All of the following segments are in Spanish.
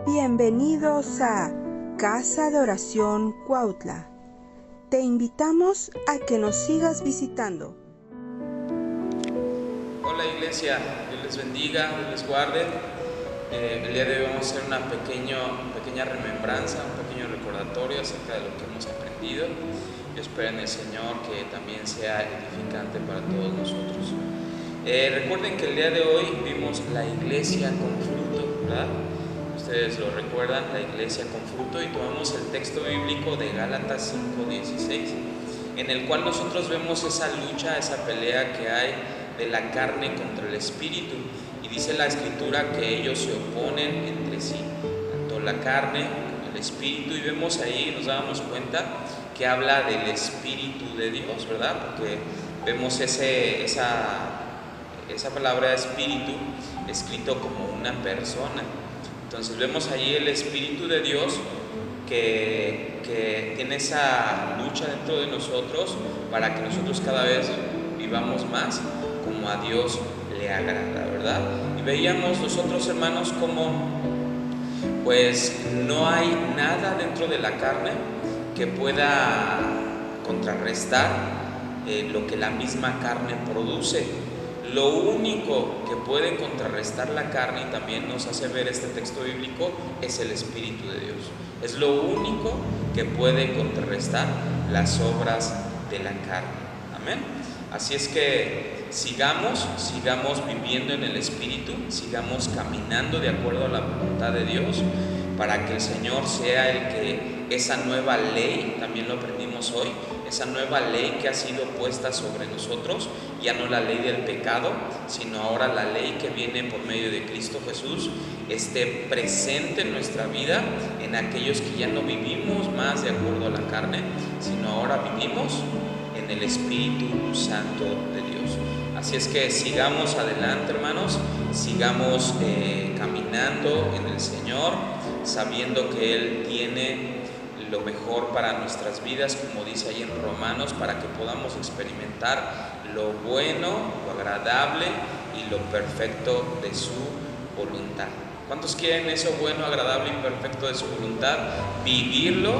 Bienvenidos a Casa de Oración Cuautla. Te invitamos a que nos sigas visitando. Hola iglesia, Dios les bendiga, Dios les guarde. El día de hoy vamos a hacer una pequeña remembranza, un pequeño recordatorio acerca de lo que hemos aprendido. Yo espero en el Señor que también sea edificante para todos nosotros. Recuerden que el día de hoy vimos la iglesia con fruto, ¿verdad? Ustedes lo recuerdan, la iglesia con fruto, y tomamos el texto bíblico de Gálatas 5:16, en el cual nosotros vemos esa lucha, esa pelea que hay de la carne contra el espíritu, y dice la escritura que ellos se oponen entre sí, tanto la carne como el espíritu, y vemos ahí, nos dábamos cuenta que habla del espíritu de Dios, ¿verdad? Porque vemos esa palabra espíritu escrito como una persona. Entonces vemos ahí el Espíritu de Dios que tiene esa lucha dentro de nosotros para que nosotros cada vez vivamos más como a Dios le agrada, ¿verdad? Y veíamos nosotros, hermanos, como pues no hay nada dentro de la carne que pueda contrarrestar lo que la misma carne produce. Lo único que puede contrarrestar la carne, y también nos hace ver este texto bíblico, es el Espíritu de Dios. Es lo único que puede contrarrestar las obras de la carne. Amén. Así es que sigamos viviendo en el Espíritu, sigamos caminando de acuerdo a la voluntad de Dios, para que el Señor sea el que esa nueva ley, también lo aprendimos hoy, esa nueva ley que ha sido puesta sobre nosotros, ya no la ley del pecado, sino ahora la ley que viene por medio de Cristo Jesús, esté presente en nuestra vida, en aquellos que ya no vivimos más de acuerdo a la carne, sino ahora vivimos en el Espíritu Santo de Dios. Así es que sigamos adelante, hermanos, sigamos caminando en el Señor, sabiendo que Él tiene lo mejor para nuestras vidas, como dice ahí en Romanos, para que podamos experimentar lo bueno, lo agradable y lo perfecto de su voluntad. ¿Cuántos quieren eso bueno, agradable y perfecto de su voluntad? Vivirlo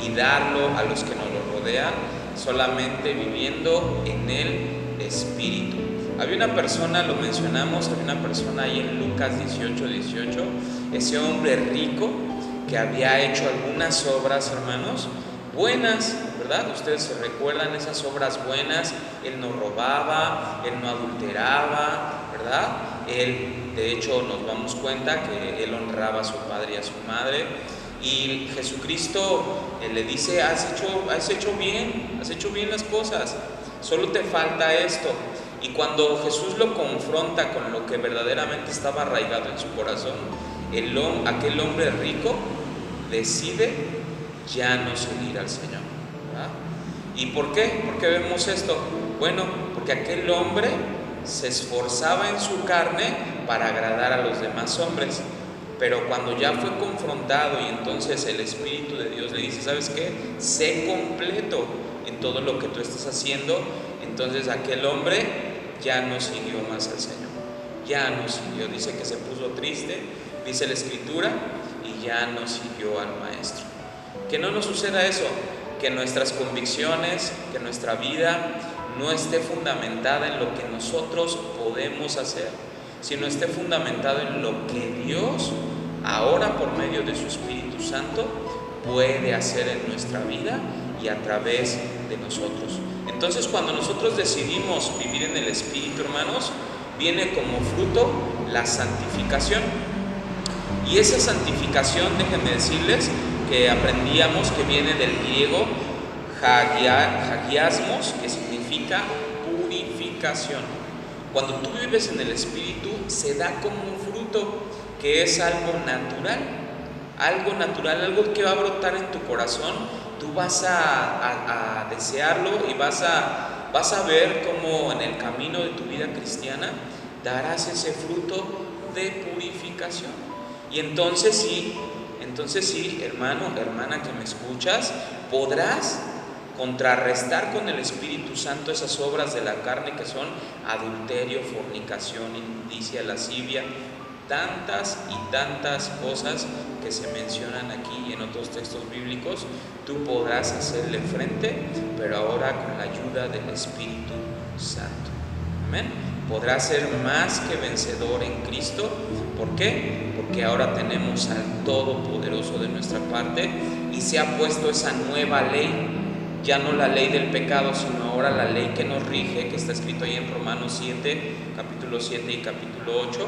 y darlo a los que nos lo rodean, solamente viviendo en el Espíritu. Había una persona, lo mencionamos, había una persona ahí en Lucas 18:18, ese hombre rico que había hecho algunas obras, hermanos, buenas, ¿verdad? Ustedes se recuerdan esas obras buenas. Él no robaba, él no adulteraba, ¿verdad? Él, de hecho, nos damos cuenta que él honraba a su padre y a su madre. Y Jesucristo le dice, has hecho bien las cosas, solo te falta esto. Y cuando Jesús lo confronta con lo que verdaderamente estaba arraigado en su corazón, aquel hombre rico decide ya no seguir al Señor, ¿verdad? ¿Y por qué? ¿Por qué vemos esto? Bueno, porque aquel hombre se esforzaba en su carne para agradar a los demás hombres, pero cuando ya fue confrontado y entonces el Espíritu de Dios le dice, ¿sabes qué? Sé completo en todo lo que tú estás haciendo, entonces aquel hombre ya no siguió más al Señor, ya no siguió, dice que se puso triste, dice la Escritura, y ya no siguió al Maestro. Que no nos suceda eso, que nuestras convicciones, que nuestra vida no esté fundamentada en lo que nosotros podemos hacer, sino esté fundamentada en lo que Dios, ahora por medio de su Espíritu Santo, puede hacer en nuestra vida y a través de nosotros. Entonces, cuando nosotros decidimos vivir en el Espíritu, hermanos, viene como fruto la santificación. Y esa santificación, déjenme decirles que aprendíamos que viene del griego hagiasmos, que significa purificación. Cuando tú vives en el Espíritu, se da como un fruto que es algo natural, algo que va a brotar en tu corazón. Tú vas a desearlo y vas a ver cómo en el camino de tu vida cristiana darás ese fruto de purificación. Y entonces sí, hermano, hermana que me escuchas, podrás contrarrestar con el Espíritu Santo esas obras de la carne que son adulterio, fornicación, inmundicia, lascivia, tantas cosas que se mencionan aquí y en otros textos bíblicos, tú podrás hacerle frente, pero ahora con la ayuda del Espíritu Santo. Amén. Podrás ser más que vencedor en Cristo. ¿Por qué? Porque ahora tenemos al Todopoderoso de nuestra parte y se ha puesto esa nueva ley, ya no la ley del pecado, sino ahora la ley que nos rige, que está escrito ahí en Romanos 7, capítulo 7 y capítulo 8.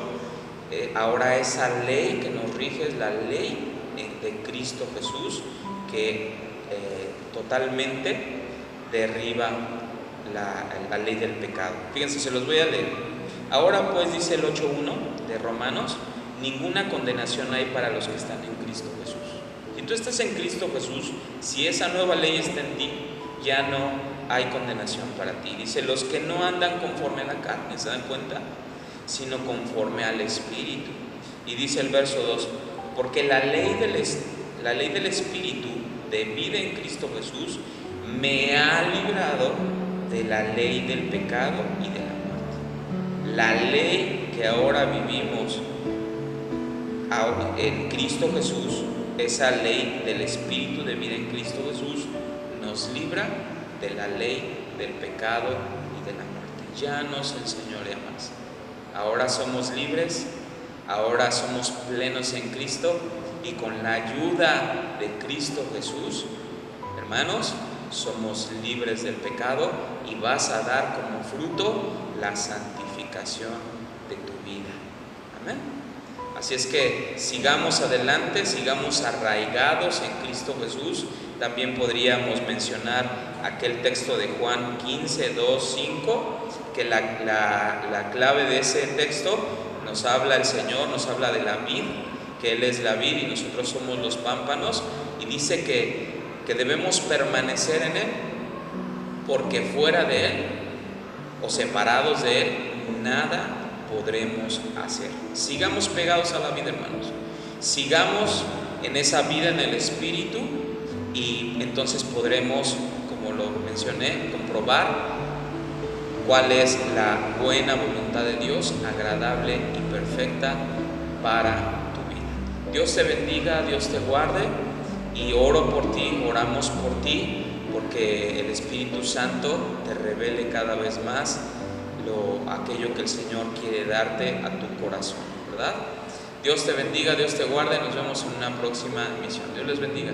Ahora esa ley que nos rige es la ley de Cristo Jesús, que totalmente derriba la ley del pecado. Fíjense, se los voy a leer. Ahora pues, dice el 8:1 de Romanos, ninguna condenación hay para los que están en Cristo Jesús. Si tú estás en Cristo Jesús, si esa nueva ley está en ti, ya no hay condenación para ti. Dice, los que no andan conforme a la carne, ¿se dan cuenta? Sino conforme al Espíritu. Y dice el verso 2, porque la ley del Espíritu de vida en Cristo Jesús me ha librado de la ley del pecado y de la muerte. La ley que ahora vivimos en Cristo Jesús, esa ley del Espíritu de vida en Cristo Jesús, nos libra de la ley del pecado y de la muerte. Ya no es el Señor más. Ahora somos libres, ahora somos plenos en Cristo y con la ayuda de Cristo Jesús, hermanos, somos libres del pecado y vas a dar como fruto la santificación de tu vida. Amén. Así es que sigamos adelante, sigamos arraigados en Cristo Jesús. También podríamos mencionar aquel texto de Juan 15, 2, 5, que la clave de ese texto nos habla el Señor, nos habla de la vid, que Él es la vid y nosotros somos los pámpanos, y dice que debemos permanecer en Él, porque fuera de Él o separados de Él, nada podremos hacer. Sigamos pegados a la vida, hermanos. Sigamos en esa vida en el Espíritu y entonces podremos, como lo mencioné, comprobar cuál es la buena voluntad de Dios, agradable y perfecta para tu vida. Dios te bendiga, Dios te guarde. Y oro por ti, oramos por ti, porque el Espíritu Santo te revele cada vez más aquello que el Señor quiere darte a tu corazón, ¿verdad? Dios te bendiga, Dios te guarde, nos vemos en una próxima emisión. Dios les bendiga.